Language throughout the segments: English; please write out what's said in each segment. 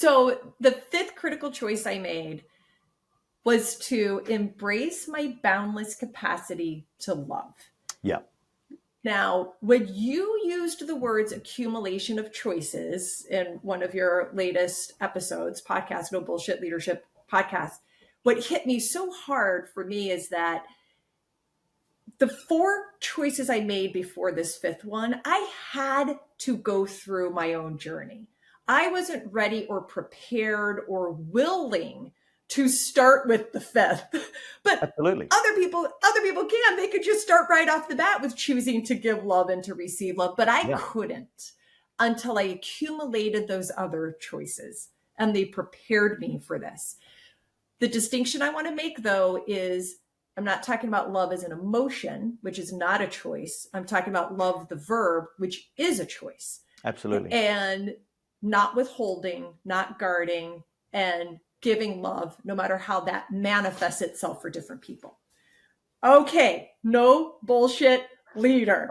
So the fifth critical choice I made was to embrace my boundless capacity to love. Yeah. Now, when you used the words accumulation of choices in one of your latest episodes, podcast, No Bullshit Leadership podcast, what hit me so hard for me is that the four choices I made before this fifth one, I had to go through my own journey. I wasn't ready or prepared or willing to start with the fifth. But Absolutely. other people can. They could just start right off the bat with choosing to give love and to receive love. But I couldn't until I accumulated those other choices, and they prepared me for this. The distinction I want to make, though, is I'm not talking about love as an emotion, which is not a choice. I'm talking about love, the verb, which is a choice. Absolutely. And not withholding, not guarding, and giving love, no matter how that manifests itself for different people. Okay, no bullshit leader.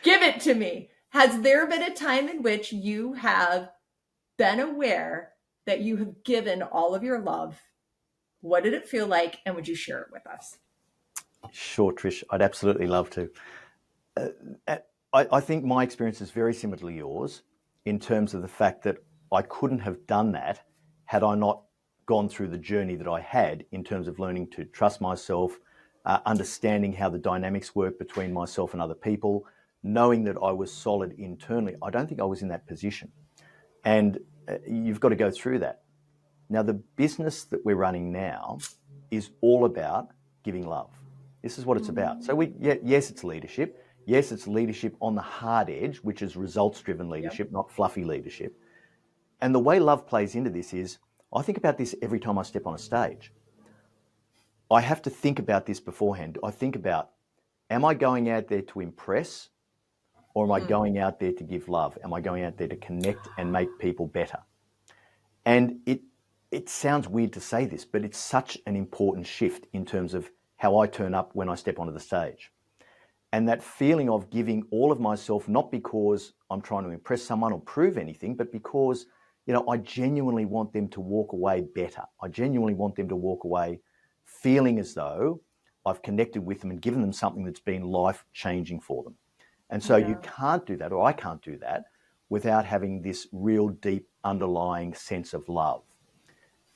Give it to me. Has there been a time in which you have been aware that you have given all of your love? What did it feel like? And would you share it with us? Sure, Trish. I'd absolutely love to. I think my experience is very similar to yours in terms of the fact that I couldn't have done that had I not gone through the journey that I had in terms of learning to trust myself, understanding how the dynamics work between myself and other people, knowing that I was solid internally. I don't think I was in that position. And you've got to go through that. Now, the business that we're running now is all about giving love. This is what it's about. So yes, it's leadership. Yes, it's leadership on the hard edge, which is results-driven leadership, not fluffy leadership. And the way love plays into this is, I think about this every time I step on a stage. I have to think about this beforehand. I think about, am I going out there to impress, or am I going out there to give love? Am I going out there to connect and make people better? And it sounds weird to say this, but it's such an important shift in terms of how I turn up when I step onto the stage. And that feeling of giving all of myself, not because I'm trying to impress someone or prove anything, but because, I genuinely want them to walk away better. I genuinely want them to walk away feeling as though I've connected with them and given them something that's been life-changing for them. And so you can't do that, or I can't do that, without having this real deep underlying sense of love.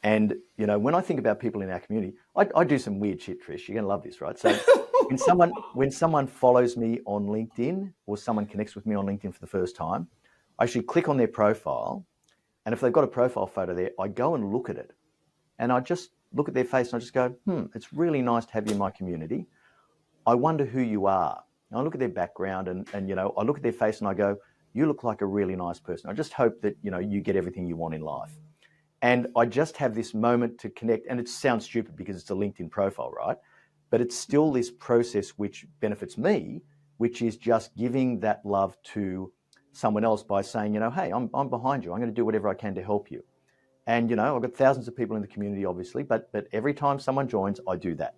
And, when I think about people in our community, I do some weird shit, Trish. You're going to love this, right? So when someone follows me on LinkedIn, or someone connects with me on LinkedIn for the first time, I actually click on their profile. And if they've got a profile photo there, I go and look at it. And I just look at their face and I just go, it's really nice to have you in my community. I wonder who you are. And I look at their background and I look at their face and I go, you look like a really nice person. I just hope that, you get everything you want in life. And I just have this moment to connect. And it sounds stupid because it's a LinkedIn profile, right? But it's still this process which benefits me, which is just giving that love to someone else by saying, hey, I'm behind you. I'm going to do whatever I can to help you. And, I've got thousands of people in the community, obviously, but every time someone joins, I do that.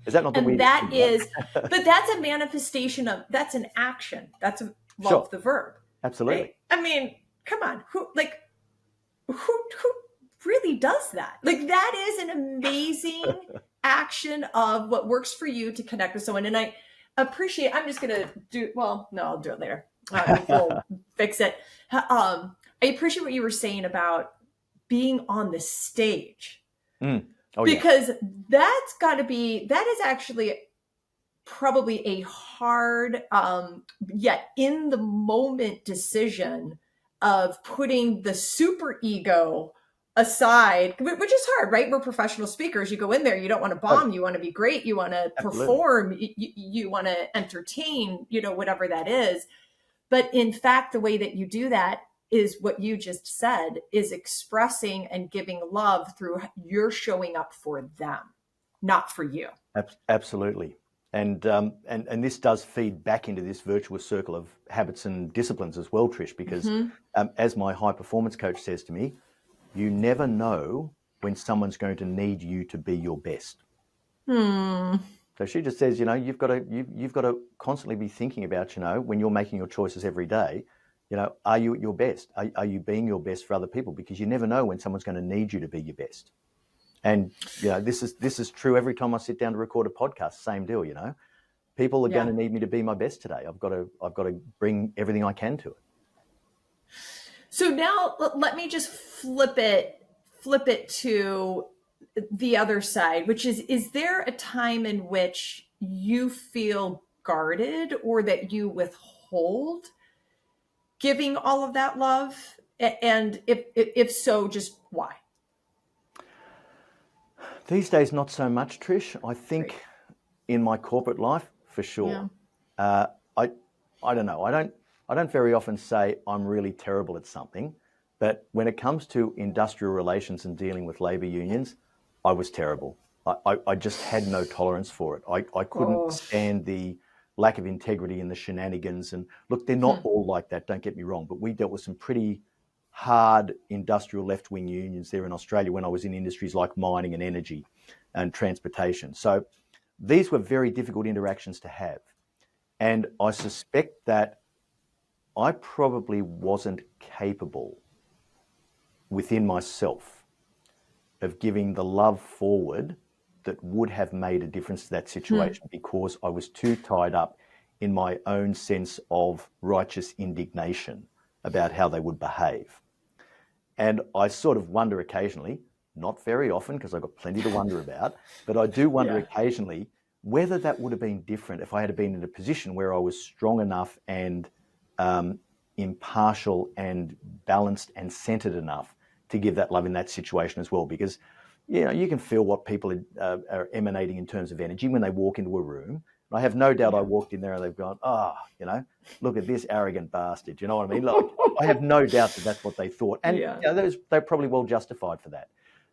Is that not the weirdest that thing, is, right? But that's a manifestation of, that's an action. That's a love, the verb. Absolutely. Right? I mean, come on. Who really does that? Like, that is an amazing action of what works for you to connect with someone. And I appreciate, I'm just going to do, well, no, I'll do it later. We'll fix it. I appreciate what you were saying about being on the stage. Because that's got to be, that is actually probably a hard, yet in the moment decision of putting the super ego aside, which is hard, right? We're professional speakers. You go in there, you don't want to bomb, you want to be great, you want to perform, you want to entertain, whatever that is. But in fact, the way that you do that is what you just said, is expressing and giving love through you're showing up for them, not for you. Absolutely. And this does feed back into this virtuous circle of habits and disciplines as well, Trish, because as my high performance coach says to me, you never know when someone's going to need you to be your best. So she just says, you've got to constantly be thinking about, when you're making your choices every day, are you at your best? Are you being your best for other people? Because you never know when someone's going to need you to be your best. And this is true every time I sit down to record a podcast. Same deal. People are going to need me to be my best today. I've got to bring everything I can to it. So now let me just flip it to the other side, which is there a time in which you feel guarded or that you withhold giving all of that love? And if so, just why? These days, not so much, Trish. I think in my corporate life, for sure. Yeah. I don't know. I don't very often say I'm really terrible at something, but when it comes to industrial relations and dealing with labor unions, I was terrible. I just had no tolerance for it. I couldn't stand the lack of integrity and the shenanigans. And look, they're not all like that, don't get me wrong, but we dealt with some pretty hard industrial left-wing unions there in Australia when I was in industries like mining and energy and transportation. So these were very difficult interactions to have. And I suspect that I probably wasn't capable within myself of giving the love forward that would have made a difference to that situation because I was too tied up in my own sense of righteous indignation about how they would behave. And I sort of wonder occasionally, not very often because I've got plenty to wonder about, but I do wonder occasionally whether that would have been different if I had been in a position where I was strong enough and impartial and balanced and centered enough to give that love in that situation as well. Because, you can feel what people are emanating in terms of energy when they walk into a room. And I have no doubt I walked in there and they've gone, look at this arrogant bastard. You know what I mean? Like, I have no doubt that that's what they thought. And they're probably well justified for that.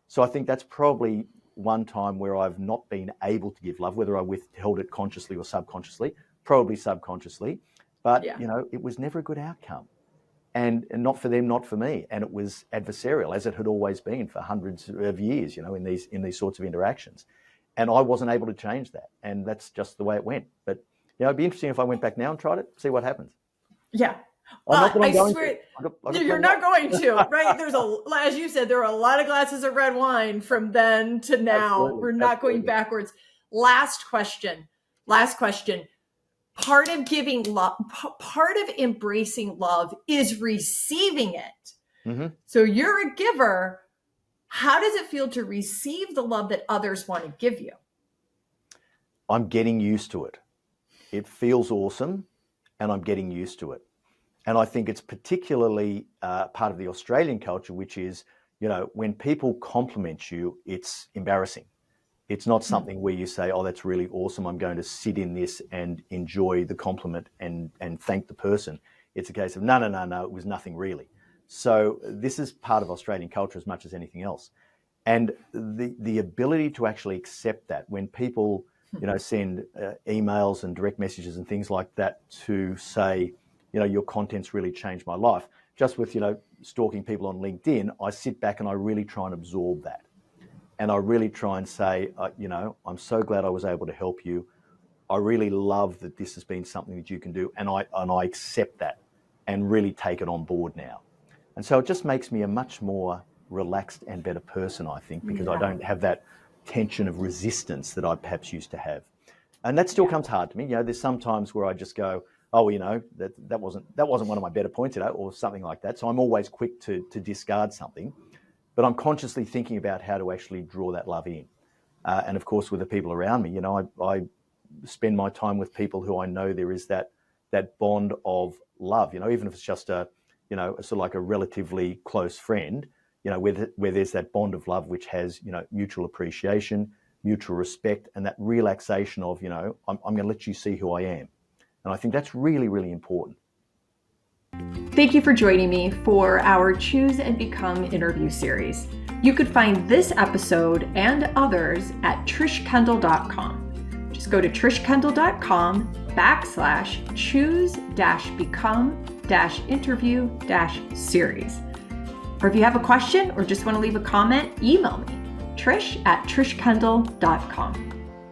So I think that's probably one time where I've not been able to give love, whether I withheld it consciously or subconsciously, probably subconsciously. But, it was never a good outcome. And not for them, not for me. And it was adversarial, as it had always been for hundreds of years, in these sorts of interactions. And I wasn't able to change that. And that's just the way it went. But, it'd be interesting if I went back now and tried it, see what happens. Yeah. I swear, you're not going to, right? As you said, there are a lot of glasses of red wine from then to now. Absolutely. We're not going backwards. Last question. Part of giving love, part of embracing love is receiving it. Mm-hmm. So you're a giver. How does it feel to receive the love that others want to give you? I'm getting used to it. It feels awesome, and I'm getting used to it. And I think it's particularly part of the Australian culture, which is, when people compliment you, it's embarrassing. It's not something where you say, oh, that's really awesome. I'm going to sit in this and enjoy the compliment and thank the person. It's a case of, no, it was nothing really. So this is part of Australian culture as much as anything else. And the ability to actually accept that when people, send emails and direct messages and things like that to say, your content's really changed my life. Just with, stalking people on LinkedIn, I sit back and I really try and absorb that. And I really try and say, I'm so glad I was able to help you. I really love that this has been something that you can do. And I accept that and really take it on board now. And so it just makes me a much more relaxed and better person, I think, because I don't have that tension of resistance that I perhaps used to have. And that still comes hard to me. There's some times where I just go, oh, that wasn't one of my better points today, or something like that. So I'm always quick to discard something. But I'm consciously thinking about how to actually draw that love in. And of course, with the people around me, I spend my time with people who I know there is that bond of love, even if it's just a sort of like a relatively close friend, where there's that bond of love, which has, mutual appreciation, mutual respect, and that relaxation of, I'm going to let you see who I am. And I think that's really, really important. Thank you for joining me for our Choose and Become interview series. You could find this episode and others at trishkendall.com. Just go to trishkendall.com/choose-become-interview-series. Or if you have a question or just want to leave a comment, email me, trish@trishkendall.com.